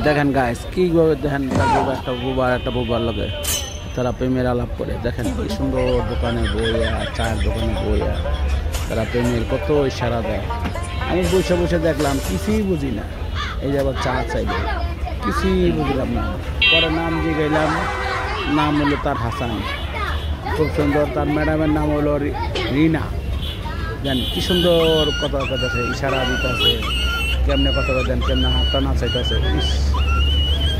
দেখেন গাইস কি দেখেন একটা বুবার লাগে তারা প্রেমের আলাপ করে। দেখেন কি সুন্দর দোকানে বইয়া, চায়ের দোকানে বইয়া তারা প্রেমের কত ইশারা দেয়। আমি বসে বসে দেখলাম, কিছুই বুঝি না। এই যে আবার চা চাইবে, কিছুই বুঝলাম না। পরে নাম দিয়ে গেলাম, নাম হলো তার হাসান, খুব সুন্দর। তার ম্যাডামের নাম হলো রিনা। দেন কি সুন্দর কথা আছে, ইশারা দিতেছে, কেমনে কথা দেন, কেমনে হাতটা নাচাইতেছে।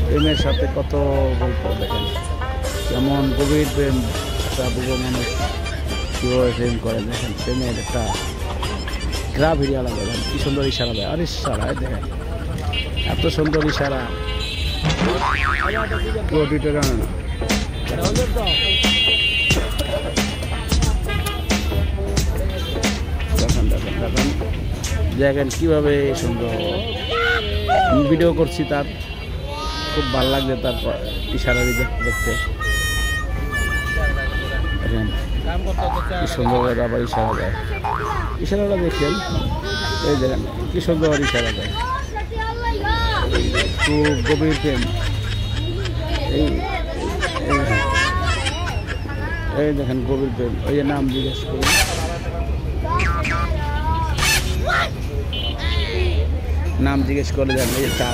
প্রেমের সাথে কত গল্প দেখেন, কেমন গভীর প্রেম একটা বুড়ো মানুষ কীভাবে প্রেম করে। দেখেন প্রেমের একটা গ্রাভিরি আলাদা। দেখেন কি সুন্দর ইশারা দেয়, আর ইশারায় দেখেন এত সুন্দর ইশারা। দেখেন দেখেন দেখেন দেখেন কীভাবে সুন্দর। আমি ভিডিও করছি, তার খুব ভালো লাগছে তার ইশারা দেখতে। দেখেন কি সুন্দর আবার ইশারা দেয়, ইশারাটা দেখলেন। এই দেখেন কি সুন্দর ইশারা দেয়, খুব গভীর প্রেম। এই দেখেন গভীর প্রেম। ওই যে নাম জিজ্ঞেস করি, নাম জিজ্ঞেস করে দেন। এই চা